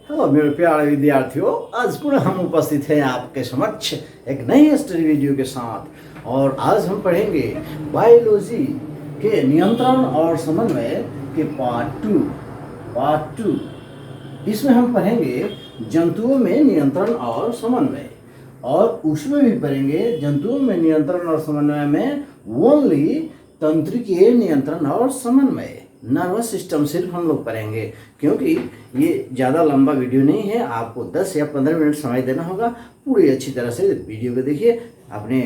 Hello मेरे प्यारे विद्यार्थियों, आज पुनः हम उपस्थित हैं आपके समक्ष एक नई स्टडी वीडियो के साथ। और आज हम पढ़ेंगे बायोलॉजी के नियंत्रण और समन्वय के पार्ट टू। इसमें हम पढ़ेंगे जंतुओं में नियंत्रण और समन्वय, और उसमें भी पढ़ेंगे जंतुओं में नियंत्रण और समन्वय में ओनली तंत्रिकीय नियंत्रण और समन्वय, नर्वस सिस्टम सिर्फ हम लोग पढ़ेंगे, क्योंकि ये ज़्यादा लंबा वीडियो नहीं है। आपको 10 या 15 मिनट समय देना होगा। पूरी अच्छी तरह से वीडियो को देखिए अपने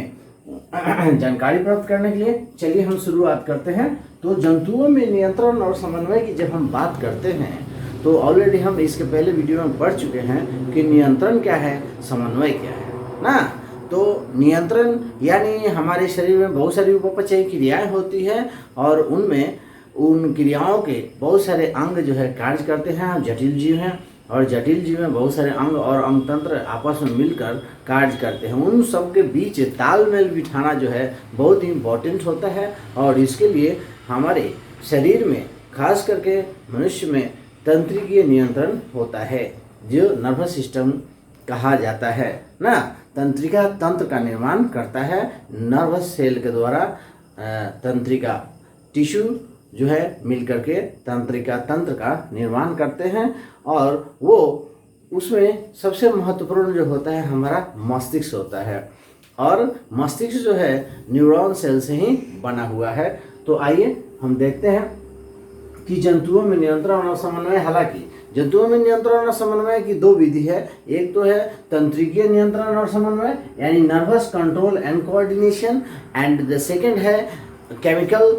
जानकारी प्राप्त करने के लिए। चलिए हम शुरुआत करते हैं। तो जंतुओं में नियंत्रण और समन्वय की जब हम बात करते हैं तो ऑलरेडी हम इसके पहले वीडियो में पढ़ चुके हैं कि नियंत्रण क्या है, समन्वय क्या है ना। तो नियंत्रण यानी हमारे शरीर में बहुत सारी उपापचयी क्रियाएं होती हैं, और उनमें उन क्रियाओं के बहुत सारे अंग जो है कार्य करते हैं। हम जटिल जीव हैं, और जटिल जीव में बहुत सारे अंग और अंग तंत्र आपस में मिलकर कार्य करते हैं। उन सब के बीच तालमेल बिठाना जो है बहुत ही इम्पोर्टेंट होता है, और इसके लिए हमारे शरीर में खास करके मनुष्य में तंत्रिकीय नियंत्रण होता है, जो नर्वस सिस्टम कहा जाता है ना। तंत्रिका तंत्र का निर्माण करता है नर्वस सेल के द्वारा। तंत्रिका टिश्यू जो है मिलकर के तंत्रिका तंत्र का निर्माण करते हैं, और वो उसमें सबसे महत्वपूर्ण जो होता है हमारा मस्तिष्क होता है, और मस्तिष्क जो है न्यूरॉन सेल से ही बना हुआ है। तो आइए हम देखते हैं कि जंतुओं में नियंत्रण और समन्वय। हालांकि जंतुओं में नियंत्रण और समन्वय की दो विधि है। एक तो है तंत्रिकीय नियंत्रण और समन्वय यानी nervous control and coordination, and the second है केमिकल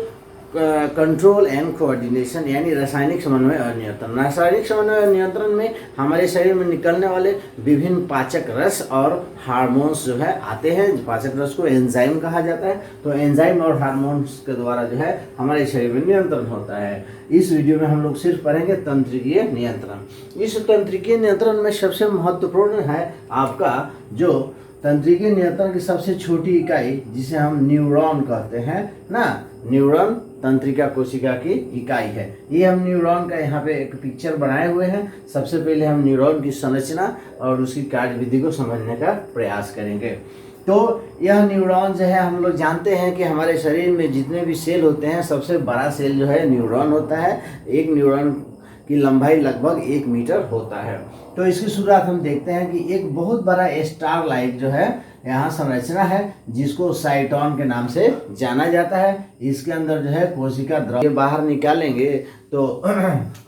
कंट्रोल एंड कोऑर्डिनेशन यानी रासायनिक समन्वय और नियंत्रण। रासायनिक समन्वय और नियंत्रण में हमारे शरीर में निकलने वाले विभिन्न पाचक रस और हार्मोन्स जो है आते हैं। पाचक रस को एंजाइम कहा जाता है। तो एंजाइम और हार्मोन्स के द्वारा जो है हमारे शरीर में नियंत्रण होता है। इस वीडियो में हम लोग सिर्फ पढ़ेंगे तंत्रिकीय नियंत्रण। इस तंत्रिकीय नियंत्रण में सबसे महत्वपूर्ण है आपका जो तंत्रिकीय नियंत्रण की सबसे छोटी इकाई, जिसे हम न्यूरॉन कहते हैं ना। न्यूरॉन तंत्रिका कोशिका की इकाई है। ये हम न्यूरॉन का यहाँ पे एक पिक्चर बनाए हुए हैं। सबसे पहले हम न्यूरॉन की संरचना और उसकी कार्यविधि को समझने का प्रयास करेंगे। तो यह न्यूरॉन जो है, हम लोग जानते हैं कि हमारे शरीर में जितने भी सेल होते हैं सबसे बड़ा सेल जो है न्यूरॉन होता है। एक न्यूरॉन की लंबाई लगभग 1 मीटर होता है। तो इसकी शुरुआत हम देखते हैं कि एक बहुत बड़ा स्टार लाइक जो है यहाँ संरचना है, जिसको साइटोन के नाम से जाना जाता है। इसके अंदर जो है कोशिका द्रव्य बाहर निकालेंगे तो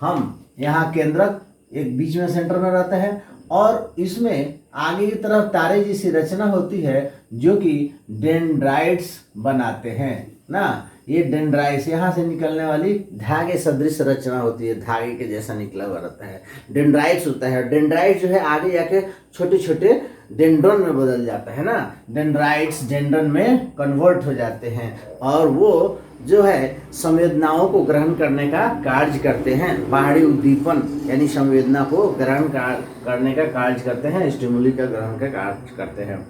हम यहाँ केंद्रक एक बीच में सेंटर में रहता है, और इसमें आगे की तरफ तारे जैसी रचना होती है जो कि डेंड्राइट्स बनाते हैं ना। ये डेंड्राइट्स यहाँ से निकलने वाली धागे सदृश रचना होती है, धागे के जैसा निकला हुआ रहता है, डेंड्राइट्स होता है। डेंड्राइट्स जो है आगे जाके छोटे छोटे डेंड्रन में बदल जाता है ना। डेंड्राइट्स डेंड्रन में कन्वर्ट हो जाते हैं, और वो जो है संवेदनाओं को ग्रहण करने का कार्य करते हैं। बाहरी उद्दीपन यानी संवेदना को ग्रहण करने का कार्य करते हैं, स्टिमुली का ग्रहण का कार्य करते हैं।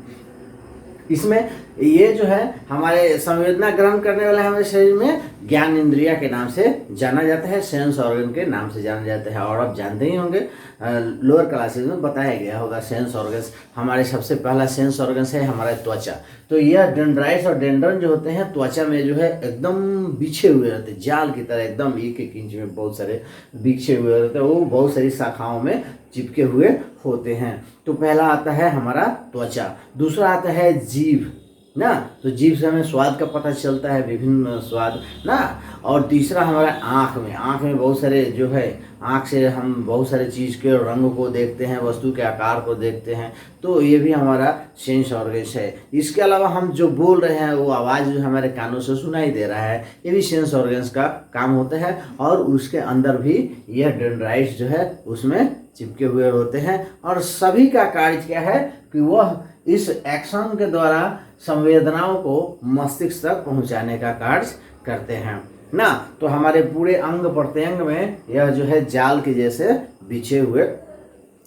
इसमें ये जो है हमारे संवेदना ग्रहण करने वाले हमारे शरीर में ज्ञान इंद्रिया के नाम से जाना जाता है, सेंस ऑर्गन के नाम से जाना जाता है। और आप जानते ही होंगे, लोअर क्लासेस में बताया गया होगा सेंस ऑर्गन्स। हमारे सबसे पहला सेंस ऑर्गन्स है हमारा त्वचा। तो यह डेंड्राइट्स और डेंड्रन जो होते हैं त्वचा में जो है एकदम बिछे हुए रहते हैं, जाल की तरह एकदम 1-1 इंच में बहुत सारे बिछे हुए रहते हैं। वो बहुत सारी शाखाओं में चिपके हुए होते हैं। तो पहला आता है हमारा त्वचा, दूसरा आता है जीभ ना। तो जीभ से हमें स्वाद का पता चलता है, विभिन्न स्वाद ना। और तीसरा हमारा आँख में बहुत सारे जो है, आँख से हम बहुत सारे चीज़ के रंग को देखते हैं, वस्तु के आकार को देखते हैं। तो ये भी हमारा सेंस ऑर्गन्स है। इसके अलावा हम जो बोल रहे हैं वो आवाज़ जो हमारे कानों से सुनाई दे रहा है, ये भी सेंस ऑर्गन्स का काम होता है। और उसके अंदर भी यह डेंड्राइट्स जो है उसमें चिपके हुए होते हैं, और सभी का कार्य क्या है कि वह इस एक्शन के द्वारा संवेदनाओं को मस्तिष्क तक पहुंचाने का कार्य करते हैं ना। तो हमारे पूरे अंग प्रत्यंग में यह जो है जाल के जैसे बिछे हुए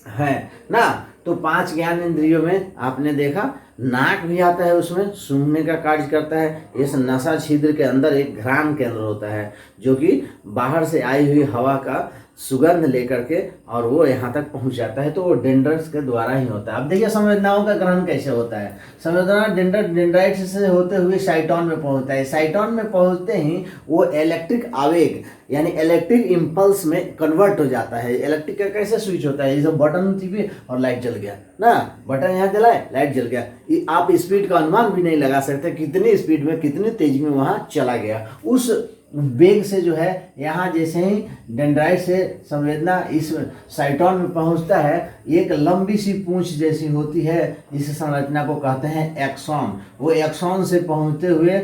हैं ना। तो 5 ज्ञान इंद्रियों में आपने देखा नाक भी आता है, उसमें सूंघने का कार्य करता है। इस नसा छिद्र के अंदर एक घ्राण केंद्र होता है जो कि बाहर से आई हुई हवा का सुगंध लेकर के और वो यहाँ तक पहुँच जाता है। तो वो डेंड्राइट्स के द्वारा ही होता है। अब देखिए संवेदनाओं का ग्रहण कैसे होता है। संवेदना डेंड्राइट्स से होते हुए साइटोन में पहुँचता है। साइटोन में पहुँचते ही वो इलेक्ट्रिक आवेग यानी इलेक्ट्रिक इम्पल्स में कन्वर्ट हो जाता है। इलेक्ट्रिक का कैसे स्विच होता है, जैसे बटन टिपे और लाइट जल गया ना, बटन यहाँ जलाए लाइट जल गया। आप स्पीड का अनुमान भी नहीं लगा सकते कितनी स्पीड में कितनी तेज में वहाँ चला गया। उस वेग से जो है यहाँ जैसे ही डेंड्राइट से संवेदना इस साइटोन में पहुँचता है, एक लंबी सी पूंछ जैसी होती है, इस संरचना को कहते हैं एक्सॉन। वो एक्सॉन से पहुँचते हुए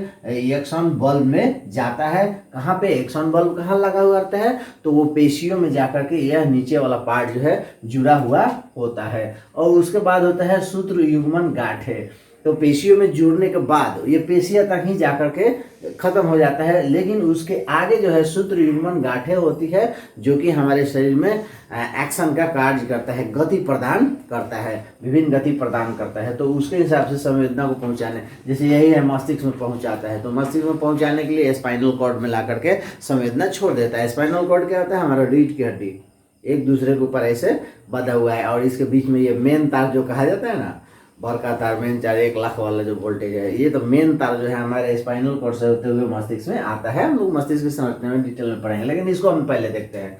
एक्सॉन बल्ब में जाता है। कहाँ पे एक्सॉन बल्ब कहाँ लगा हुआ रहता है, तो वो पेशियों में जाकर के यह नीचे वाला पार्ट जो है जुड़ा हुआ होता है। और उसके बाद होता है सूत्र युग्मन गांठें। तो पेशियों में जुड़ने के बाद ये पेशियां तक ही जाकर के खत्म हो जाता है, लेकिन उसके आगे जो है सूत्र युग्मन गांठें होती है जो कि हमारे शरीर में एक्शन का कार्य करता है, गति प्रदान करता है, विभिन्न गति प्रदान करता है। तो उसके हिसाब से संवेदना को पहुंचाने, जैसे यही है मस्तिष्क में पहुंचाता है, तो मस्तिष्क में पहुंचाने के लिए स्पाइनल कॉर्ड में ला करके संवेदना छोड़ देता है। स्पाइनल कॉर्ड क्या होता है, हमारा रीढ़ की हड्डी एक दूसरे के ऊपर ऐसे बंधा हुआ है और इसके बीच में ये मेन तार जो कहा जाता है ना, बड़का तार मेन तार 1 लाख वाला जो वोल्टेज है, ये तो मेन तार जो है हमारे स्पाइनल कॉर्ड से होते हुए मस्तिष्क में आता है। हम लोग मस्तिष्क की संरचना में डिटेल में पढ़ेंगे, लेकिन इसको हम पहले देखते हैं।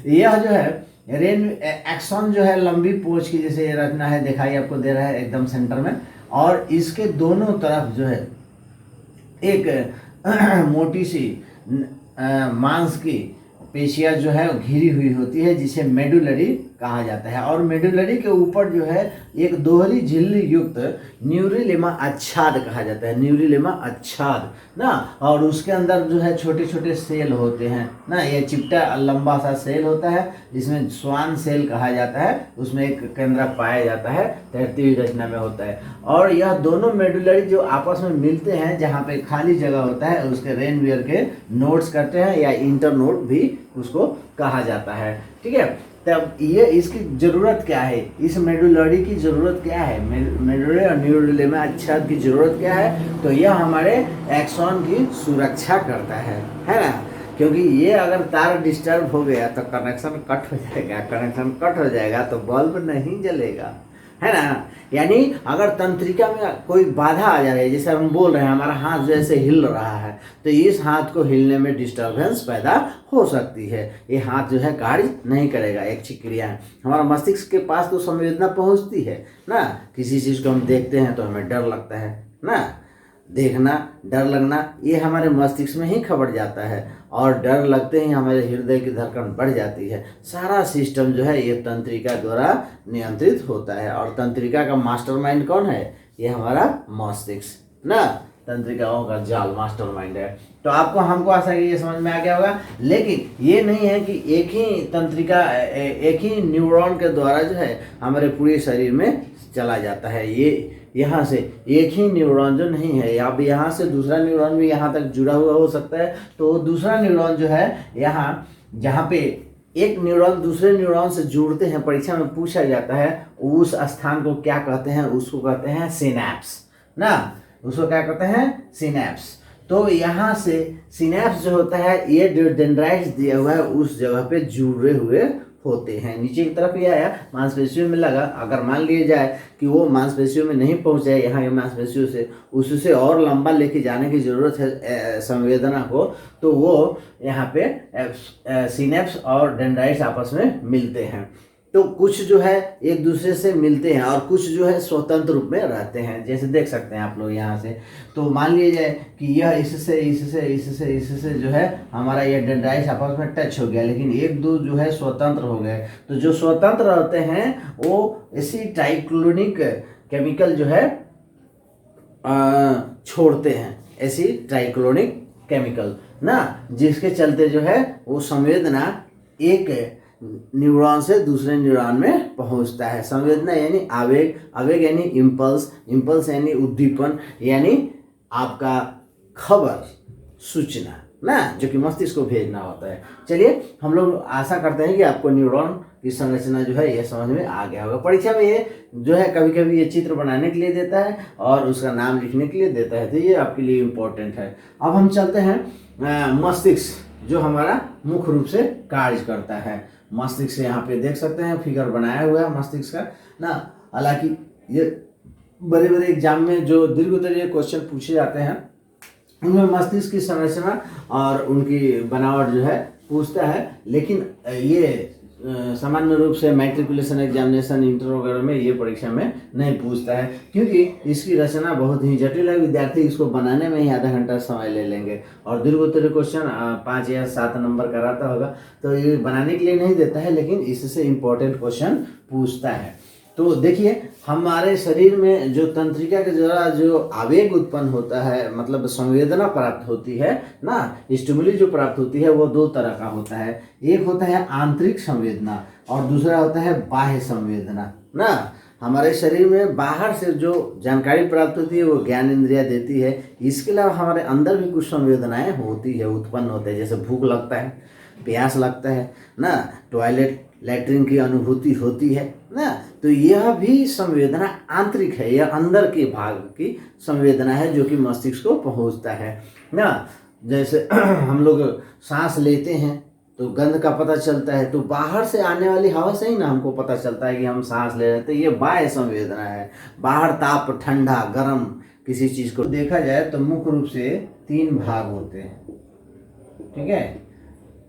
यह जो है रेन एक्सॉन जो है लंबी पूंछ की जैसे ये रचना है, दिखाई आपको दे रहा है एकदम सेंटर में, और इसके दोनों तरफ जो है एक मोटी सी मांस की पेशियां जो है घिरी हुई होती है, जिसे मेडुलरी कहा जाता है। और मेडुलरी के ऊपर जो है एक दोहरी झिल्ली युक्त न्यूरिलेमा आच्छाद कहा जाता है, न्यूरिलेमा आच्छाद ना। और उसके अंदर जो है छोटे छोटे सेल होते हैं ना, ये चिपटा लंबा सा सेल होता है जिसमें स्वान सेल कहा जाता है, उसमें एक केंद्रक पाया जाता है, तैरती हुई रचना में होता है। और यह दोनों मेडुलरी जो आपस में मिलते हैं, जहाँ पे खाली जगह होता है, उसके रेनवियर के नोड्स करते हैं या इंटरनोड भी उसको कहा जाता है। ठीक है, तब ये इसकी ज़रूरत क्या है, इस मेडुलरी की ज़रूरत क्या है, मेडुलरी और न्यूरिलेमा आच्छाद की ज़रूरत क्या है, तो यह हमारे एक्सॉन की सुरक्षा करता है ना। क्योंकि ये अगर तार डिस्टर्ब हो गया तो कनेक्शन कट हो जाएगा, कनेक्शन कट हो जाएगा तो बल्ब नहीं जलेगा, है ना। यानी अगर तंत्रिका में कोई बाधा आ जा रही है, जैसे हम बोल रहे हैं हमारा हाथ जैसे हिल रहा है, तो इस हाथ को हिलने में डिस्टरबेंस पैदा हो सकती है, ये हाथ जो है कार्य नहीं करेगा। एक क्रिया है, हमारा मस्तिष्क के पास तो संवेदना पहुंचती है ना, किसी चीज़ को हम देखते हैं तो हमें डर लगता है ना, देखना डर लगना ये हमारे मस्तिष्क में ही खबर जाता है, और डर लगते ही हमारे हृदय की धड़कन बढ़ जाती है। सारा सिस्टम जो है ये तंत्रिका द्वारा नियंत्रित होता है। और तंत्रिका का मास्टरमाइंड कौन है, ये हमारा मस्तिष्क ना, तंत्रिकाओं का जाल मास्टरमाइंड है। तो आपको हमको आशा है ये समझ में आ गया होगा। लेकिन ये नहीं है कि एक ही तंत्रिका एक ही न्यूरॉन के द्वारा जो है हमारे पूरे शरीर में चला जाता है। ये यहाँ से एक ही न्यूरॉन जो नहीं है, अब यहाँ से दूसरा न्यूरॉन भी यहाँ तक जुड़ा हुआ हो सकता है। तो दूसरा न्यूरॉन जो है यहाँ, जहाँ पे एक न्यूरॉन दूसरे न्यूरॉन से जुड़ते हैं, परीक्षा में पूछा जाता है, उस स्थान को क्या कहते हैं, उसको कहते हैं सिनैप्स ना, उसको क्या कहते हैं सिनैप्स। तो यहाँ से सिनैप्स जो होता है, ये जो डेंड्राइट्स दिया हुआ है उस जगह पे जुड़े हुए होते हैं। नीचे की तरफ ये आया, मांसपेशियों में लगा, अगर मान लिया जाए कि वो मांसपेशियों में नहीं पहुंचा है, यहाँ मांसपेशियों से उससे और लंबा लेके जाने की ज़रूरत है संवेदना को, तो वो यहाँ पे सिनैप्स और डेंड्राइट्स आपस में मिलते हैं। तो कुछ जो है एक दूसरे से मिलते हैं और कुछ जो है स्वतंत्र रूप में रहते हैं, जैसे देख सकते हैं आप लोग यहाँ से। तो मान लिया जाए कि यह इससे जो है हमारा ये डेंड्राइट्स आपस में टच हो गया, लेकिन एक दो जो है स्वतंत्र हो गए। तो जो स्वतंत्र रहते हैं वो इसी ट्राइक्लोनिक केमिकल जो है छोड़ते हैं, ऐसी ट्राइक्लोनिक केमिकल ना, जिसके चलते जो है वो संवेदना एक न्यूरॉन से दूसरे न्यूरॉन में पहुंचता है। संवेदना यानी आवेग, आवेग यानी इम्पल्स, इम्पल्स यानी उद्दीपन, यानी आपका खबर, सूचना ना, जो कि मस्तिष्क को भेजना होता है। चलिए, हम लोग आशा करते हैं कि आपको न्यूरॉन की संरचना जो है ये समझ में आ गया होगा। परीक्षा में ये जो है कभी कभी ये चित्र बनाने के लिए देता है और उसका नाम लिखने के लिए देता है, तो ये आपके लिए इम्पोर्टेंट है। अब हम चलते हैं मस्तिष्क जो हमारा मुख्य रूप से कार्य करता है। मस्तिष्क यहाँ पे देख सकते हैं फिगर बनाया हुआ है मस्तिष्क का ना। हालांकि ये बड़े बड़े एग्जाम में जो दीर्घ उत्तरीय क्वेश्चन पूछे जाते हैं उनमें मस्तिष्क की संरचना और उनकी बनावट जो है पूछता है, लेकिन ये सामान्य रूप से मैट्रिकुलेशन एग्जामिनेशन इंटर वगैरह में ये परीक्षा में नहीं पूछता है, क्योंकि इसकी रचना बहुत ही जटिल है। विद्यार्थी इसको बनाने में ही आधा घंटा समय ले लेंगे और दीर्घ उत्तरीय क्वेश्चन 5 या 7 नंबर का रहता होगा, तो ये बनाने के लिए नहीं देता है, लेकिन इससे इम्पोर्टेंट क्वेश्चन पूछता है। तो देखिए हमारे शरीर में जो तंत्रिका के द्वारा जो आवेग उत्पन्न होता है, मतलब संवेदना प्राप्त होती है ना, स्टिमुली जो प्राप्त होती है वो 2 तरह का होता है। एक होता है आंतरिक संवेदना और दूसरा होता है बाह्य संवेदना ना। हमारे शरीर में बाहर से जो जानकारी प्राप्त होती है वो ज्ञान इंद्रिया देती है, इसके अलावा हमारे अंदर भी कुछ संवेदनाएं होती है, उत्पन्न होते हैं, जैसे भूख लगता है, प्यास लगता है ना, टॉयलेट लैट्रिन की अनुभूति होती है ना। तो यह भी संवेदना आंतरिक है, यह अंदर के भाग की संवेदना है जो कि मस्तिष्क को पहुंचता है ना। जैसे हम लोग सांस लेते हैं तो गंध का पता चलता है, तो बाहर से आने वाली हवा से ही ना हमको पता चलता है कि हम सांस ले रहे हैं, तो ये बाह्य संवेदना है। बाहर ताप, ठंडा, गर्म किसी चीज को देखा जाए तो मुख्य रूप से 3 भाग होते हैं, ठीक है।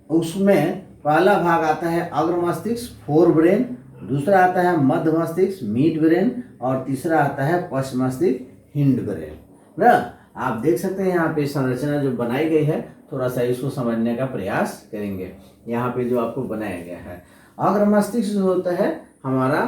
उसमें पहला भाग आता है अग्र मस्तिष्क, फोर ब्रेन, दूसरा आता है मध्य मस्तिष्क, मिड ब्रेन, और तीसरा आता है पश्च मस्तिष्क, हिंड ब्रेन ना। आप देख सकते हैं यहाँ पे संरचना जो बनाई गई है, थोड़ा सा इसको समझने का प्रयास करेंगे। यहाँ पे जो आपको बनाया गया है, अग्र मस्तिष्क जो होता है हमारा,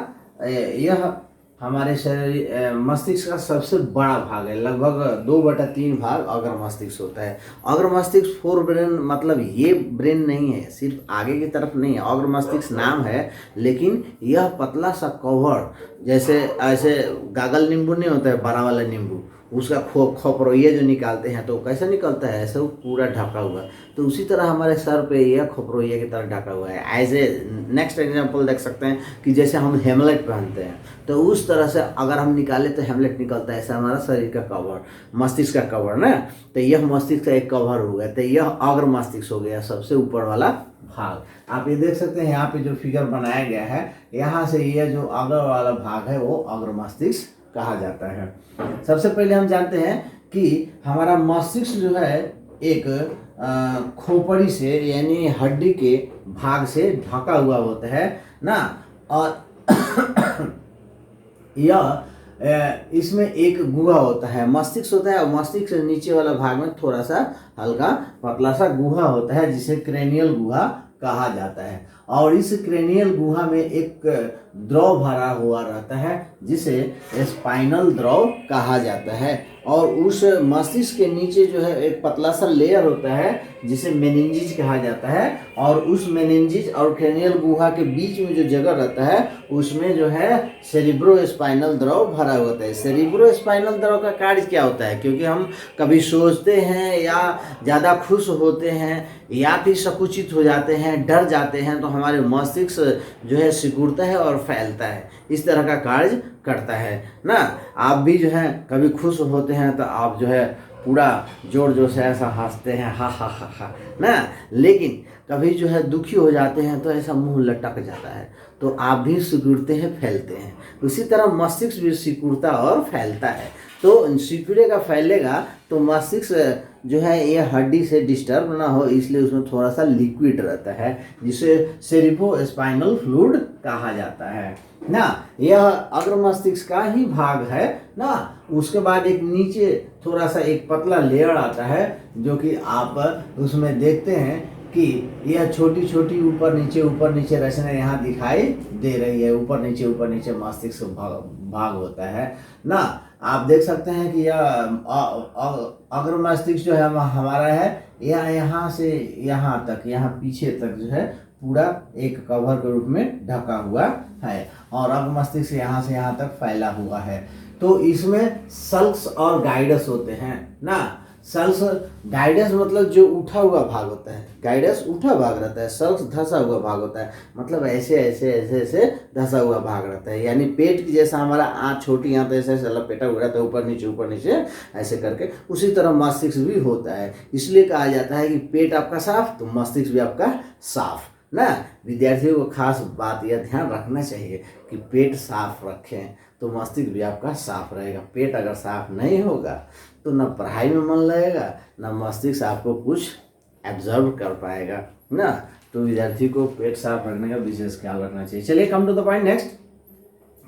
यह हमारे शरीर मस्तिष्क का सबसे बड़ा भाग है, लगभग 2/3 भाग अग्र मस्तिष्क होता है। अग्र मस्तिष्क फोर ब्रेन, मतलब ये ब्रेन नहीं है, सिर्फ आगे की तरफ नहीं है, अग्र मस्तिष्क नाम है, लेकिन यह पतला सा कवर, जैसे ऐसे गागल नींबू नहीं होता है, बड़ा वाला नींबू, उसका खोपरोइया जो निकालते हैं तो कैसे निकलता है, ऐसे वो पूरा ढका हुआ। तो उसी तरह हमारे सर पे यह खोपरोइया की तरह ढका हुआ है। एज ए नेक्स्ट एग्जांपल देख सकते हैं कि जैसे हम हेमलेट पहनते हैं तो उस तरह से अगर हम निकाले तो हेमलेट निकलता है, ऐसा हमारा शरीर का कवर, मस्तिष्क का कवर ना। तो यह मस्तिष्क का एक कवर हो गया, तो यह अग्र मस्तिष्क हो गया, सबसे ऊपर वाला भाग। आप ये देख सकते हैं यहाँ पे जो फिगर बनाया गया है, यहाँ से यह जो अग्र वाला भाग है वो अग्र मस्तिष्क कहा जाता है। सबसे पहले हम जानते हैं कि हमारा मस्तिष्क जो है एक खोपड़ी से यानी हड्डी के भाग से ढका हुआ होता है ना, और यह इसमें एक गुहा होता है, मस्तिष्क होता है, और मस्तिष्क से नीचे वाला भाग में थोड़ा सा हल्का पतला सा गुहा होता है जिसे क्रेनियल गुहा कहा जाता है। और इस क्रेनियल गुहा में एक द्रव भरा हुआ रहता है जिसे स्पाइनल द्रव कहा जाता है। और उस मस्तिष्क के नीचे जो है एक पतला सा लेयर होता है जिसे मेनिंजिस कहा जाता है, और उस मेनिंजिस और क्रेनियल गुहा के बीच में जो जगह रहता है उसमें जो है सेरिब्रो स्पाइनल द्रव भरा होता है। सेरिब्रो स्पाइनल द्रव का कार्य क्या होता है, क्योंकि हम कभी सोचते हैं या ज़्यादा खुश होते हैं या फिर संकुचित हो जाते हैं, डर जाते हैं, तो हमारे मस्तिष्क जो है सिकुड़ता है और फैलता है, इस तरह का कार्य करता है ना। आप भी जो है कभी खुश होते हैं तो आप जो है पूरा जोर जोर से ऐसा हंसते हैं, हा हा हा हा ना, लेकिन कभी जो है दुखी हो जाते हैं तो ऐसा मुंह लटक जाता है, तो आप भी सिकुड़ते हैं, फैलते हैं। उसी तरह मस्तिष्क भी सिकुड़ता और फैलता है। तो सिकुड़ेगा फैलेगा तो मस्तिष्क जो है ये हड्डी से डिस्टर्ब ना हो, इसलिए उसमें थोड़ा सा लिक्विड रहता है जिसे सेरिब्रो स्पाइनल फ्लूइड कहा जाता है ना। यह अग्र मस्तिष्क का ही भाग है ना। उसके बाद एक नीचे थोड़ा सा एक पतला लेयर आता है जो कि आप उसमें देखते हैं कि यह छोटी छोटी ऊपर नीचे रचना यहाँ दिखाई दे रही है, ऊपर नीचे मस्तिष्क भाग होता है ना। आप देख सकते हैं कि यह अग्र मस्तिष्क जो है हमारा है, यह यहाँ से यहाँ तक, यहाँ पीछे तक जो है पूरा एक कवर के रूप में ढका हुआ है, और अग्र मस्तिष्क यहाँ से यहाँ तक फैला हुआ है। तो इसमें सल्क्स और गाइडस होते हैं ना। सल्स गाइडस मतलब जो उठा हुआ भाग होता है, गाइडस उठा भाग रहता है, सल्स धंसा हुआ भाग होता है, मतलब ऐसे ऐसे ऐसे ऐसे धंसा हुआ भाग रहता है। यानी पेट की जैसा हमारा आँख छोटी आँख ऐसे ऐसे लपेटा हुआ रहता है ऊपर नीचे ऐसे करके, उसी तरह मस्तिष्क भी होता है। इसलिए कहा जाता है कि पेट आपका साफ तो मस्तिष्क भी आपका साफ ना। विद्यार्थियों को खास बात यह ध्यान रखना चाहिए कि पेट साफ रखें तो मस्तिष्क भी आपका साफ रहेगा। पेट अगर साफ नहीं होगा तो न पढ़ाई में मन लगेगा, न मस्तिष्क आपको कुछ एब्जर्व कर पाएगा ना। तो विद्यार्थी को पेट साफ रखने का विशेष ख्याल रखना चाहिए। चलिए come to the point next.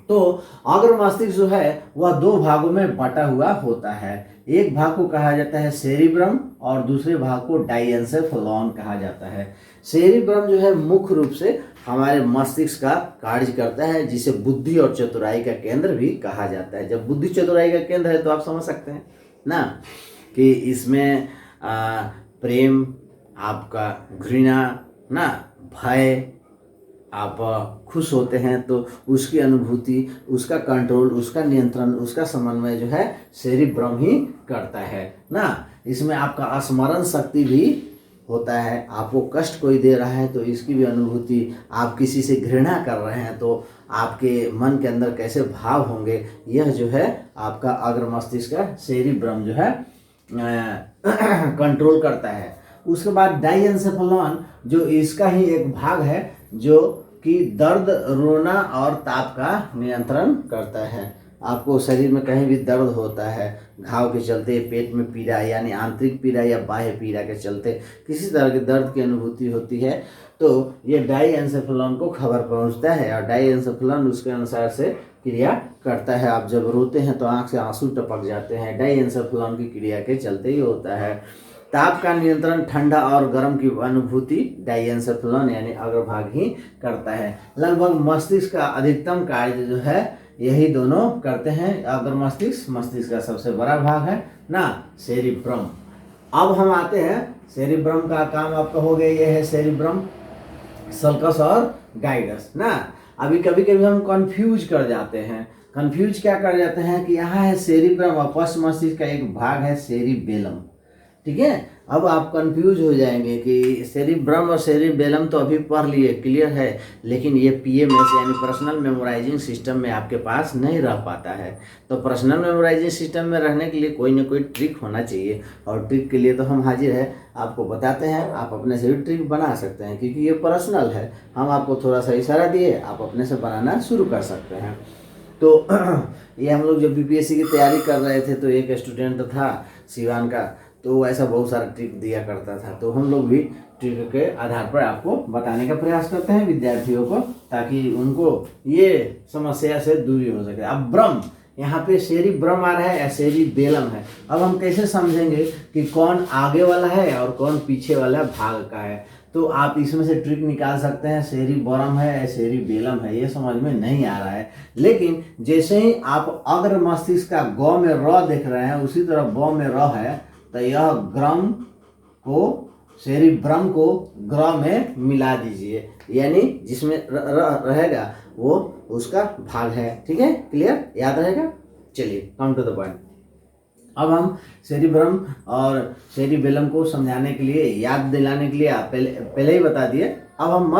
तो अग्र मस्तिष्क जो है वह दो भागों में बटा हुआ होता है। एक भाग को कहा जाता है सेरिब्रम और दूसरे भाग को डाइएन्सेफेलॉन कहा जाता है। सेरिब्रम जो है मुख्य रूप से हमारे मस्तिष्क का कार्य करता है, जिसे बुद्धि और चतुराई का केंद्र भी कहा जाता है। जब बुद्धि चतुराई का केंद्र है तो आप समझ सकते हैं ना कि इसमें प्रेम, आपका घृणा ना, भय, आप खुश होते हैं तो उसकी अनुभूति, उसका कंट्रोल, उसका नियंत्रण, उसका समन्वय जो है सेरिब्रम ही करता है ना। इसमें आपका स्मरण शक्ति भी होता है। आपको कष्ट कोई दे रहा है तो इसकी भी अनुभूति, आप किसी से घृणा कर रहे हैं तो आपके मन के अंदर कैसे भाव होंगे, यह जो है आपका अग्र मस्तिष्क का सेरिब्रम जो है कंट्रोल करता है। उसके बाद डाइएन्सेफेलॉन जो इसका ही एक भाग है जो कि दर्द, रोना और ताप का नियंत्रण करता है। आपको शरीर में कहीं भी दर्द होता है, घाव के चलते, पेट में पीड़ा यानी आंतरिक पीड़ा या बाह्य पीड़ा के चलते किसी तरह के दर्द की अनुभूति होती है तो ये डाइएन्सेफेलॉन को खबर पहुंचता है और डाइएन्सेफेलॉन उसके अनुसार से क्रिया करता है। आप जब रोते हैं तो आंख से आंसू टपक जाते हैं, डाइएन्सेफेलॉन की क्रिया के चलते ही होता है। ताप का नियंत्रण, ठंडा और गर्म की अनुभूति डाइएन्सेफेलॉन यानी अग्रभाग ही करता है। लगभग मस्तिष्क का अधिकतम कार्य जो है यही दोनों करते हैं। अग्र मस्तिष्क, मस्तिष्क का सबसे बड़ा भाग है ना, सेरिब्रम। अब हम आते हैं सेरिब्रम का काम आपका हो गया, ये है सेरिब्रम, सल्कस और गाइडस ना। अभी कभी कभी हम कंफ्यूज कर जाते हैं। कंफ्यूज क्या कर जाते हैं कि यहाँ है सेरिब्रम और पश्च मस्तिष्क का एक भाग है सेरिबेलम, ठीक है। अब आप कंफ्यूज हो जाएंगे कि सेरिब्रम और सेरिबेलम तो अभी पढ़ लिए, क्लियर है, लेकिन ये पीएमएस यानी पर्सनल मेमोराइजिंग सिस्टम में आपके पास नहीं रह पाता है। तो पर्सनल मेमोराइजिंग सिस्टम में रहने के लिए कोई ना कोई ट्रिक होना चाहिए और ट्रिक के लिए तो हम हाजिर है, आपको बताते हैं। आप अपने से भी ट्रिक बना सकते हैं क्योंकि ये पर्सनल है। हम आपको थोड़ा सा इशारा दिए, आप अपने से बनाना शुरू कर सकते हैं। तो ये हम लोग जब बीपीएससी की तैयारी कर रहे थे तो एक स्टूडेंट था सिवान का, तो ऐसा बहुत सारा ट्रिक दिया करता था। तो हम लोग भी ट्रिक के आधार पर आपको बताने का प्रयास करते हैं विद्यार्थियों को, ताकि उनको ये समस्या से दूरी हो सके। अब ब्रह्म, यहाँ पे सेरिब्रम आ रहा है या सेरिबेलम है। अब हम कैसे समझेंगे कि कौन आगे वाला है और कौन पीछे वाला भाग का है? तो आप इसमें से ट्रिक निकाल सकते हैं, सेरिब्रम है या सेरिबेलम है, ये समझ में नहीं आ रहा है। लेकिन जैसे ही आप अग्र मस्तिष्क का ग में र देख रहे हैं, उसी तरह ब में र है, तो यह ग्रम को, सेरिब्रम को ग्र में मिला दीजिए, यानी जिसमें रहेगा वो उसका भाग है। ठीक है, क्लियर, याद रहेगा। चलिए कम टू द पॉइंट। अब हम सेरिब्रम और सेरिबेलम को समझाने के लिए, याद दिलाने के लिए आप पहले ही बता दिए। अब हम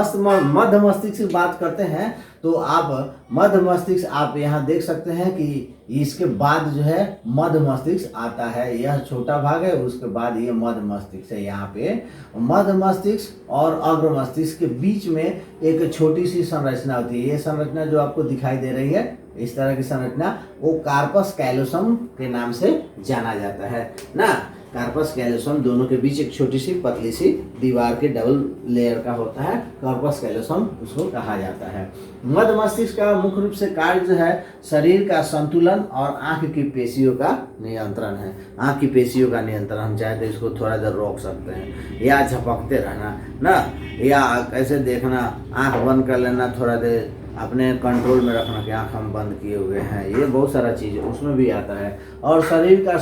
मध्य मस्तिष्क की बात करते हैं। तो आप मध्य मस्तिष्क आप यहाँ देख सकते हैं कि इसके बाद जो है मध्य मस्तिष्क आता है, यह छोटा भाग है, उसके बाद ये मध्य मस्तिष्क है। यहाँ पे मध्य मस्तिष्क और अग्र मस्तिष्क के बीच में एक छोटी सी संरचना होती है। ये संरचना जो आपको दिखाई दे रही है, इस तरह की संरचना, वो कार्पस कैलोसम के नाम से जाना जाता है ना। कार्पस कैलोसम, दोनों के बीच एक छोटी सी पतली सी दीवार के डबल लेयर का होता है, कार्पस कैलोसम उसको कहा जाता है। मध्य मस्तिष्क का मुख्य रूप से कार्य जो है शरीर का संतुलन और आंख की पेशियों का नियंत्रण है। आंख की पेशियों का नियंत्रण, हम चाहे तो इसको थोड़ा देर रोक सकते हैं, या झपकते रहना ना, या ऐसे देखना, आंख बंद कर लेना थोड़ा देर, अपने कंट्रोल में रखना कि आँख हम बंद किए हुए हैं, ये बहुत सारा चीज़ उसमें भी आता है। और शरीर का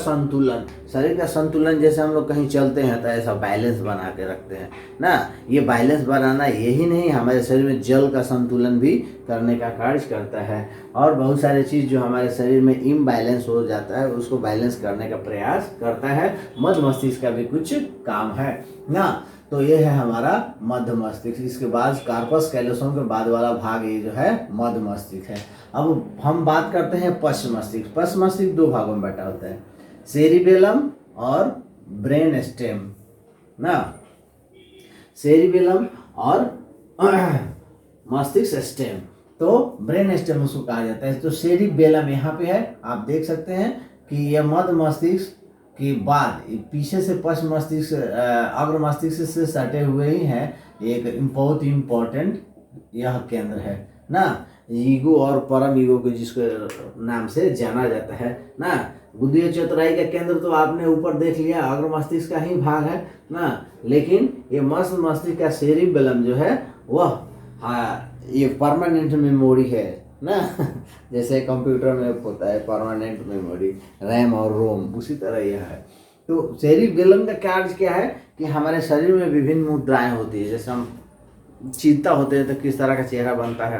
संतुलन जैसे हम लोग कहीं चलते हैं तो ऐसा बैलेंस बना के रखते हैं ना। ये बैलेंस बनाना यही नहीं, हमारे शरीर में जल का संतुलन भी करने का कार्य करता है। और बहुत सारे चीज़ जो हमारे शरीर में इम्बैलेंस हो जाता है उसको बैलेंस करने का प्रयास करता है। मध्य मस्तिष्क का भी कुछ काम है ना। तो ये है हमारा मध्य मस्तिष्क। इसके बाद कार्पस कैलोसम के बाद वाला भाग ये जो है मध्य मस्तिष्क है। अब हम बात करते हैं पश्च मस्तिष्क। पश्च मस्तिष्क दो भागों में बटा होता है, सेरिबेलम और ब्रेन स्टेम ना। सेरिबेलम और मस्तिष्क स्टेम, तो ब्रेन स्टेम उसको कहा जाता है। तो सेरिबेलम यहाँ पे है, आप देख सकते हैं कि यह मध्य मस्तिष्क के बाद पीछे से पश्च मस्तिष्क अग्र मस्तिष्क से सटे हुए ही हैं। एक बहुत इम्पोर्टेंट यह केंद्र है ना, ईगो और परम ईगो के जिसके नाम से जाना जाता है ना। गुदीय चतुराई का केंद्र तो आपने ऊपर देख लिया, अग्र मस्तिष्क का ही भाग है ना। लेकिन ये मध्य मस्तिष्क का सेरिबेलम जो है वह ये परमानेंट मेमोरी है ना। जैसे कंप्यूटर में होता है परमानेंट मेमोरी, रैम और रोम, उसी तरह यह है। तो सेरिबेलम का कार्य क्या है कि हमारे शरीर में विभिन्न मुद्राएं होती है। जैसे हम चिंता होते हैं तो किस तरह का चेहरा बनता है,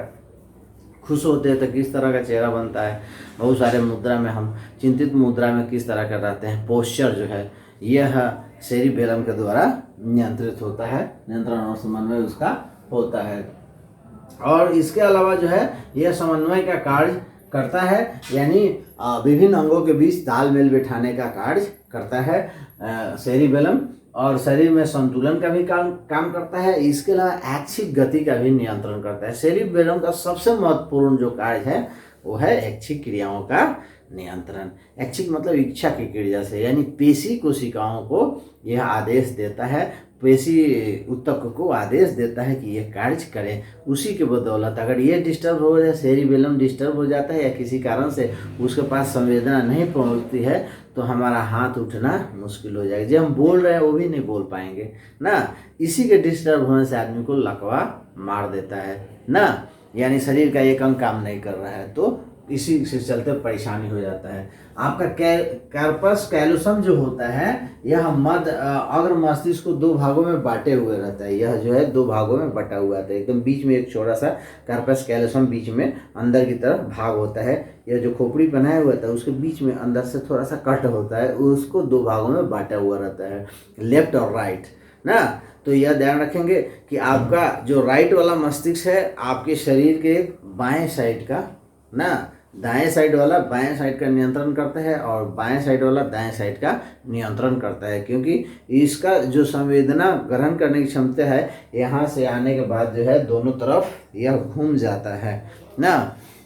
खुश होते हैं तो किस तरह का चेहरा बनता है, बहुत सारे मुद्रा में हम चिंतित मुद्रा में किस तरह का रहते हैं, पोस्चर जो है यह सेरिबेलम के द्वारा नियंत्रित होता है, नियंत्रण और समन्वय उसका होता है। और इसके अलावा जो है यह समन्वय का कार्य करता है, यानी विभिन्न अंगों के बीच तालमेल बिठाने का कार्य करता है सेरिबेलम। और शरीर में संतुलन का भी काम करता है। इसके अलावा ऐच्छिक गति का भी नियंत्रण करता है। सेरिबेलम का सबसे महत्वपूर्ण जो कार्य है वो है ऐच्छिक क्रियाओं का नियंत्रण। ऐच्छिक मतलब इच्छा की क्रिया से, यानी पेशी कोशिकाओं को यह आदेश देता है, पेशी ऊतक को आदेश देता है कि यह कार्य करें। उसी के बदौलत अगर ये डिस्टर्ब हो जाए, सेरिबेलम डिस्टर्ब हो जाता है या किसी कारण से उसके पास संवेदना नहीं पहुंचती है तो हमारा हाथ उठना मुश्किल हो जाएगा। जो हम बोल रहे हैं वो भी नहीं बोल पाएंगे ना। इसी के डिस्टर्ब होने से आदमी को लकवा मार देता है ना, यानी शरीर का एक अंग काम नहीं कर रहा है तो इसी से चलते परेशानी हो जाता है। आपका कार्पस कैलोसम जो होता है यह मध्य अग्र मस्तिष्क को दो भागों में बांटे हुए रहता है। यह जो है दो भागों में बटा हुआ था, एकदम बीच में एक छोटा सा कार्पस कैलोसम बीच में अंदर की तरफ भाग होता है। यह जो खोपड़ी बनाया हुआ था उसके बीच में अंदर से थोड़ा सा कट होता है, उसको दो भागों में बांटा हुआ रहता है, लेफ्ट और राइट ना। तो यह ध्यान रखेंगे कि आपका जो राइट वाला मस्तिष्क है आपके शरीर के बाएं साइड का ना, दाएं साइड वाला बाएं साइड का नियंत्रण करता है और बाएं साइड वाला दाएं साइड का नियंत्रण करता है। क्योंकि इसका जो संवेदना ग्रहण करने की क्षमता है यहाँ से आने के बाद जो है दोनों तरफ यह घूम जाता है ना।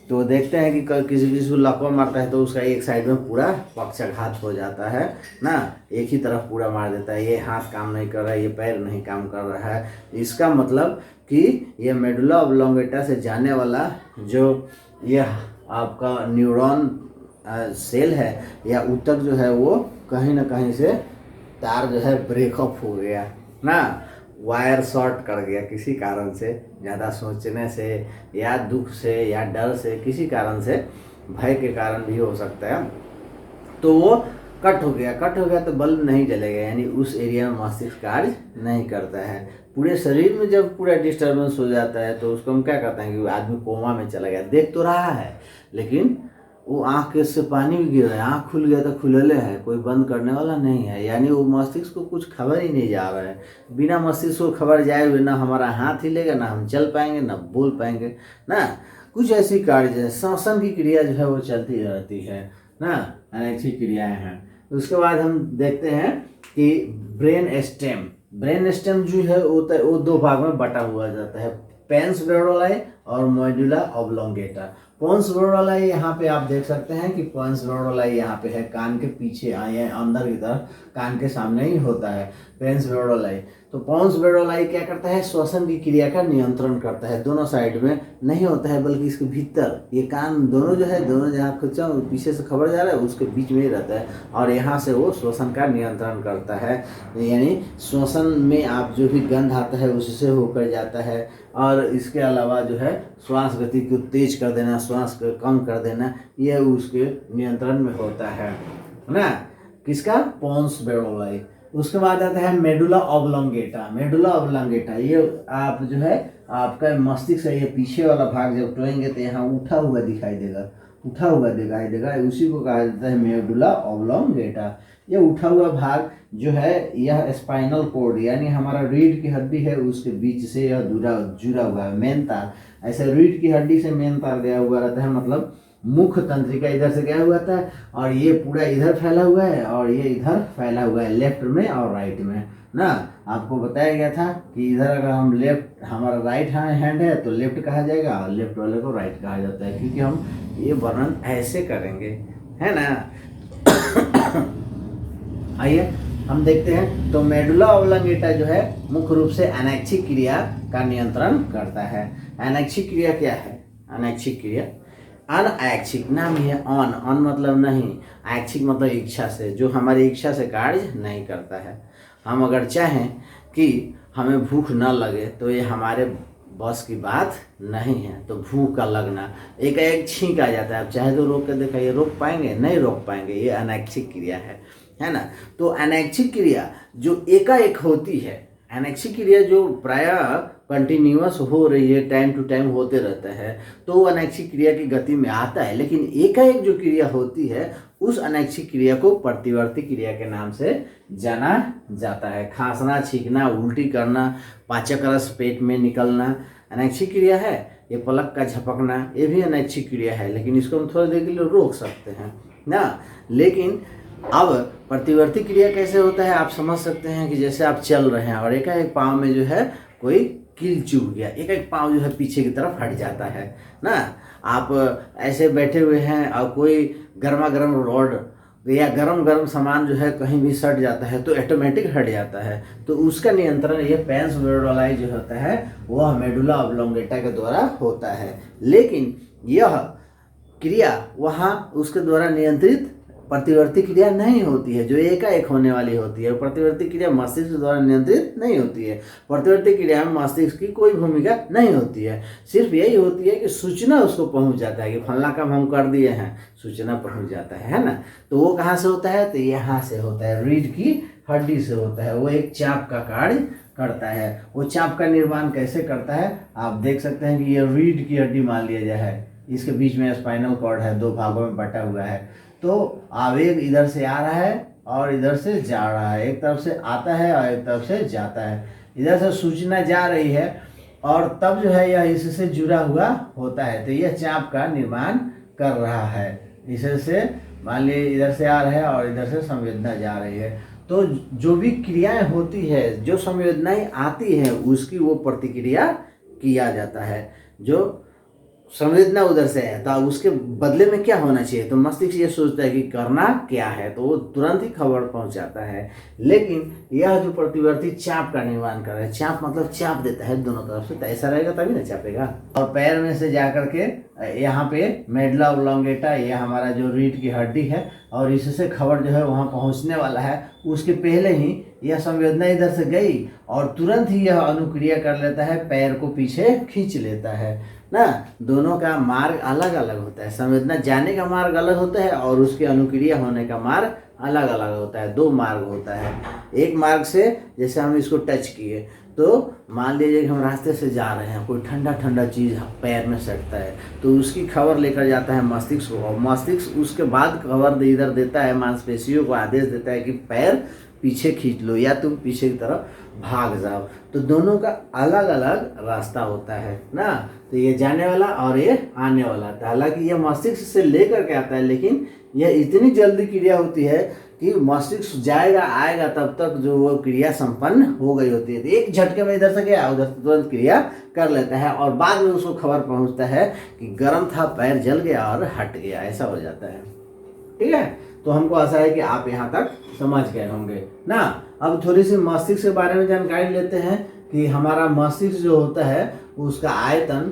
तो देखते हैं कि किसी को लकवा मारता है तो उसका एक साइड में पूरा पक्षाघात हो जाता है ना, एक ही तरफ पूरा मार देता है। ये हाथ काम नहीं कर रहा है, ये पैर नहीं काम कर रहा है, इसका मतलब कि ये मेडुला ऑब्लोंगेटा से जाने वाला जो यह आपका न्यूरॉन सेल है या ऊतक जो है वो कहीं ना कहीं से तार जो है ब्रेकअप हो गया ना, वायर शॉर्ट कर गया किसी कारण से, ज़्यादा सोचने से या दुख से या डर से, किसी कारण से, भय के कारण भी हो सकता है। तो वो कट हो गया तो बल्ब नहीं जलेगा, यानी उस एरिया में मस्तिष्क कार्य नहीं करता है। पूरे शरीर में जब पूरा डिस्टर्बेंस हो जाता है तो उसको हम क्या कहते हैं कि आदमी कोमा में चला गया, देख तो रहा है लेकिन वो आँख से पानी भी गिर रहा है, आँख खुल गया तो खुलले है, कोई बंद करने वाला नहीं है, यानी वो मस्तिष्क को कुछ खबर ही नहीं जा रहा है। बिना मस्तिष्क को खबर जाए हुए ना हमारा हाथ हिलेगा, ना हम चल पाएंगे, ना बोल पाएंगे ना। कुछ ऐसी कार्य है, श्वसन की क्रिया जो है वो चलती रहती है ना, अनेक क्रियाएँ हैं। उसके बाद हम देखते हैं कि ब्रेन स्टेम जो है वो दो भाग में बटा हुआ जाता है, पेंस ब्रोडोलाई और मेडुला ऑब्लोंगेटा। पोन्स ब्रोडोलाई यहाँ पे आप देख सकते हैं कि पोन्स ब्रोडोलाई यहाँ पे है, कान के पीछे आए हैं, अंदर की तरफ कान के सामने ही होता है पेंस ब्रोडोलाई। तो पोन्स ब्रोडोलाई क्या करता है, श्वसन की क्रिया का नियंत्रण करता है। दोनों साइड में नहीं होता है बल्कि इसके भीतर, ये कान दोनों जो है, दोनों जहाँ खुचा पीछे से खबर जा रहा है उसके बीच में ही रहता है और यहाँ से वो श्वसन का नियंत्रण करता है। यानी श्वसन में आप जो भी गंध आता है उससे होकर जाता है। और इसके अलावा जो है श्वास गति को तेज कर देना, श्वास को कम कर देना, ये उसके नियंत्रण में होता है ना। किसका? पोन्स वेरुलाई। उसके बाद आता है मेडुला ऑब्लोंगेटा। मेडुला ऑब्लोंगेटा ये आप जो है आपका मस्तिष्क है, ये पीछे वाला भाग जब टोएंगे तो यहाँ उठा हुआ दिखाई देगा, उठा हुआ दिखाई देगा, उसी को कहा जाता है मेडुला ऑब्लोंगेटा। ये उठा हुआ भाग जो है यह स्पाइनल कोड यानी हमारा रीढ़ की हड्डी है उसके बीच से यह जुड़ा हुआ है। मेन तार ऐसे रीढ़ की हड्डी से मेन तार गया हुआ रहता है, मतलब मुख्य तंत्रिका इधर से गया हुआ था और ये पूरा इधर फैला हुआ है और ये इधर फैला हुआ है, लेफ्ट में और राइट में ना। आपको बताया गया था कि इधर अगर हम लेफ्ट, हमारा राइट हैंड है तो लेफ्ट कहा जाएगा और लेफ्ट वाले को राइट कहा जाता है, क्योंकि हम ये वर्णन ऐसे करेंगे, है ना। आइए हम देखते हैं। तो मेडुला ऑब्लोंगेटा जो है मुख्य रूप से अनैच्छिक क्रिया का नियंत्रण करता है। अनैच्छिक क्रिया क्या है? अनैच्छिक क्रिया अनऐच्छिक नाम ही है। अन मतलब नहीं, ऐच्छिक मतलब इच्छा से, जो हमारी इच्छा से कार्य नहीं करता है। हम अगर चाहें कि हमें भूख न लगे तो ये हमारे बस की बात नहीं है। तो भूख का लगना एक छींक आ जाता है, आप चाहे तो रोक के दिखाइए, रोक पाएंगे? नहीं रोक पाएंगे। ये अनैच्छिक क्रिया है ना। तो अनैच्छिक क्रिया जो एकाएक होती है, अनैच्छिक क्रिया जो प्रायः कंटिन्यूअस हो रही है, टाइम टू टाइम होते रहता है, तो वो अनैच्छिक क्रिया की गति में आता है। लेकिन एकाएक जो क्रिया होती है उस अनैच्छिक क्रिया को प्रतिवर्ती क्रिया के नाम से जाना जाता है। खांसना, छींकना, उल्टी करना, पाचक रस पेट में निकलना अनैच्छिक क्रिया है। ये पलक का झपकना ये भी अनैच्छिक क्रिया है, लेकिन इसको हम थोड़ी देर के लिए रोक सकते हैं ना। लेकिन अब प्रतिवर्ती क्रिया कैसे होता है आप समझ सकते हैं कि जैसे आप चल रहे हैं और एक पाँव में जो है कोई कील चुभ गया, एक पाँव जो है पीछे की तरफ हट जाता है ना। आप ऐसे बैठे हुए हैं और कोई गर्मा गर्म रॉड या गरम सामान जो है कहीं भी सट जाता है तो ऑटोमेटिक हट जाता है। तो उसका नियंत्रण ये पेंस वेरुलाई जो होता है वह मेडुला ऑब्लोंगेटा के द्वारा होता है। लेकिन यह क्रिया वहाँ उसके द्वारा नियंत्रित प्रतिवर्ती क्रिया नहीं होती है, जो एकाएक होने वाली होती है। प्रतिवर्ती क्रिया मस्तिष्क द्वारा नियंत्रित नहीं होती है। प्रतिवर्ती क्रिया में मस्तिष्क की कोई भूमिका नहीं होती है, सिर्फ यही होती है कि सूचना उसको पहुंच जाता है कि फलना काम हम कर दिए हैं, सूचना पहुंच जाता है ना। तो वो कहाँ से होता है? तो यहाँ से होता है, रीढ़ की हड्डी से होता है। वो एक चाप का कार्य करता है। वो चाप का निर्माण कैसे करता है आप देख सकते हैं कि ये रीढ़ की हड्डी मान लिया जाए, इसके बीच में स्पाइनल कॉर्ड है, दो भागों में बटा हुआ है। तो आवेग इधर से आ रहा है और इधर से जा रहा है, एक तरफ से आता है और एक तरफ से जाता है। इधर से सूचना जा रही है और तब जो है यह इससे जुड़ा हुआ होता है, तो यह चाप का निर्माण कर रहा है। इसे से मान लीजिए इधर से आ रहा है और इधर से संवेदना जा रही है। तो जो भी क्रियाएं होती है, जो संवेदनाएं आती हैं उसकी वो प्रतिक्रिया किया जाता है। जो संवेदना उधर से है तो उसके बदले में क्या होना चाहिए, तो मस्तिष्क ये सोचता है कि करना क्या है, तो वो तुरंत ही खबर पहुंचाता है। लेकिन यह जो प्रतिवर्ती चाप का निर्माण कर रहा है, चाप मतलब चाप देता है दोनों तरफ से, तो ऐसा रहेगा तभी ना चापेगा। और पैर में से जा करके यहाँ पे मेडुला ऑब्लोंगेटा, ये हमारा जो रीढ़ की हड्डी है और इससे खबर जो है वहाँ पहुँचने वाला है, उसके पहले ही यह संवेदना इधर से गई और तुरंत ही यह अनुक्रिया कर लेता है, पैर को पीछे खींच लेता है ना। दोनों का मार्ग अलग अलग होता है, संवेदना जाने का मार्ग अलग होता है और उसके अनुक्रिया होने का मार्ग अलग अलग होता है। दो मार्ग होता है। एक मार्ग से जैसे हम इसको टच किए तो मान लीजिए कि हम रास्ते से जा रहे हैं, कोई ठंडा चीज़ पैर में सटता है तो उसकी खबर लेकर जाता है मस्तिष्क को, और मस्तिष्क उसके बाद खबर इधर देता है, मांसपेशियों को आदेश देता है कि पैर पीछे खींच लो या तुम पीछे की तरफ भाग जाओ। तो दोनों का अलग अलग रास्ता होता है ना। तो ये जाने वाला और ये आने वाला था। हालांकि ये मस्तिष्क से लेकर के आता है, लेकिन यह इतनी जल्दी क्रिया होती है कि मस्तिष्क जाएगा आएगा तब तक जो वो क्रिया संपन्न हो गई होती है। तो एक झटके में इधर से गया उधर से तुरंत क्रिया कर लेता है और बाद में उसको खबर पहुंचता है कि गर्म था, पैर जल गया और हट गया, ऐसा हो जाता है। ठीक है, तो हमको आशा है कि आप यहाँ तक समझ गए होंगे ना। अब थोड़ी सी मस्तिष्क के बारे में जानकारी लेते हैं कि हमारा मस्तिष्क जो होता है उसका आयतन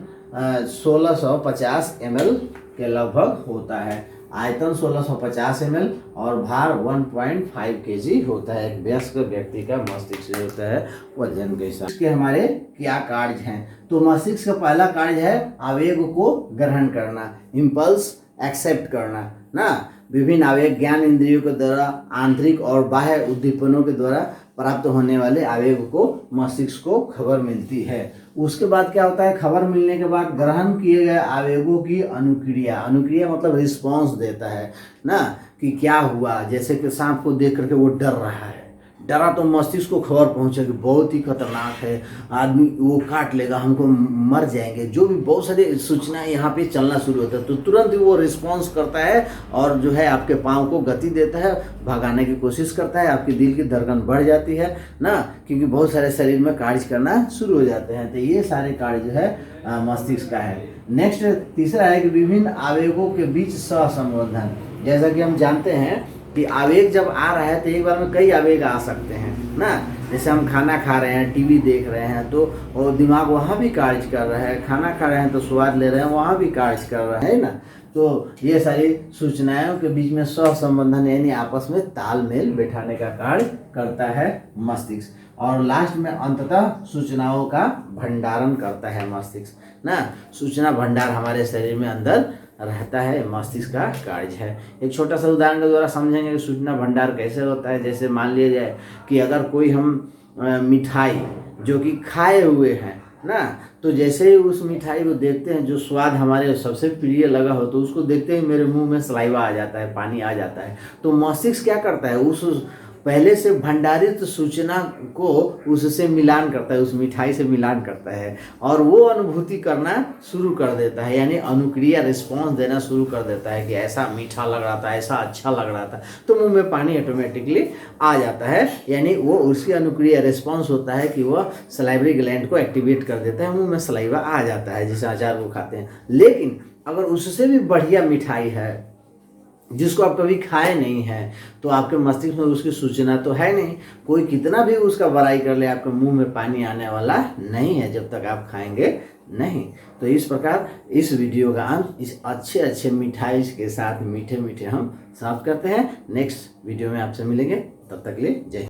1650 ml के लगभग होता है। आयतन 1650 ml और भार 1.5 kg होता है। एक वयस्क व्यक्ति का मस्तिष्क होता है वजन के हिसाब से। हमारे क्या कार्य हैं? तो मस्तिष्क का पहला कार्य है आवेग को ग्रहण करना, इम्पल्स एक्सेप्ट करना ना। विभिन्न आवेग ज्ञान इंद्रियों के द्वारा आंतरिक और बाह्य उद्दीपनों के द्वारा प्राप्त होने वाले आवेग को मस्तिष्क को खबर मिलती है। उसके बाद क्या होता है? खबर मिलने के बाद ग्रहण किए गए आवेगों की अनुक्रिया, अनुक्रिया मतलब रिस्पॉन्स देता है ना, कि क्या हुआ। जैसे कि सांप को देख करके वो डर रहा है, डरा तो मस्तिष्क को खबर पहुंचेगी बहुत ही खतरनाक है, आदमी वो काट लेगा, हमको मर जाएंगे, जो भी बहुत सारी सूचनाएं यहाँ पे चलना शुरू होता है। तो तुरंत वो रिस्पॉन्स करता है और जो है आपके पाँव को गति देता है, भगाने की कोशिश करता है, आपकी दिल की धड़कन बढ़ जाती है ना, क्योंकि बहुत सारे शरीर में कार्य करना शुरू हो जाते हैं। तो ये सारे कार्य जो है मस्तिष्क का है। नेक्स्ट तीसरा है कि विभिन्न आवेगों के बीच सहसंबंधन। जैसा कि हम जानते हैं कि आवेग जब आ रहा है तो एक बार में कई आवेग आ सकते हैं ना। जैसे हम खाना खा रहे हैं, टीवी देख रहे हैं, तो वो दिमाग वहाँ भी कार्य कर रहा है, खाना खा रहे हैं तो स्वाद ले रहे हैं, वहाँ भी कार्य कर रहा है ना। तो ये सारी सूचनाओं के बीच में सहसंबंधन यानी आपस में तालमेल बैठाने का कार्य करता है मस्तिष्क। और लास्ट में अंततः सूचनाओं का भंडारण करता है मस्तिष्क ना। सूचना भंडार हमारे शरीर में अंदर रहता है, मस्तिष्क का कार्य है। एक छोटा सा उदाहरण के द्वारा समझेंगे कि सूचना भंडार कैसे होता है। जैसे मान लिया जाए कि अगर कोई हम मिठाई जो कि खाए हुए हैं ना, तो जैसे ही उस मिठाई को देखते हैं, जो स्वाद हमारे सबसे प्रिय लगा हो, तो उसको देखते ही मेरे मुंह में सलाइवा आ जाता है, पानी आ जाता है। तो मस्तिष्क क्या करता है? उस पहले से भंडारित सूचना को उससे मिलान करता है, उस मिठाई से मिलान करता है और वो अनुभूति करना शुरू कर देता है, यानी अनुक्रिया रिस्पॉन्स देना शुरू कर देता है कि ऐसा मीठा लग रहा था, ऐसा अच्छा लग रहा था, तो मुंह में पानी ऑटोमेटिकली आ जाता है। यानी वो उसकी अनुक्रिया रिस्पॉन्स होता है कि वह सलाइवरी ग्लैंड को एक्टिवेट कर देता है, मुंह में सलाइवा आ जाता है, जैसे अचार को खाते हैं। लेकिन अगर उससे भी बढ़िया मिठाई है जिसको आप कभी खाए नहीं हैं, तो आपके मस्तिष्क में उसकी सूचना तो है नहीं, कोई कितना भी उसका बड़ाई कर ले, आपके मुंह में पानी आने वाला नहीं है जब तक आप खाएंगे नहीं। तो इस प्रकार इस वीडियो का अंत इस अच्छे मिठाई के साथ मीठे हम समाप्त करते हैं। नेक्स्ट वीडियो में आपसे मिलेंगे, तब तक के लिए जय हिंद।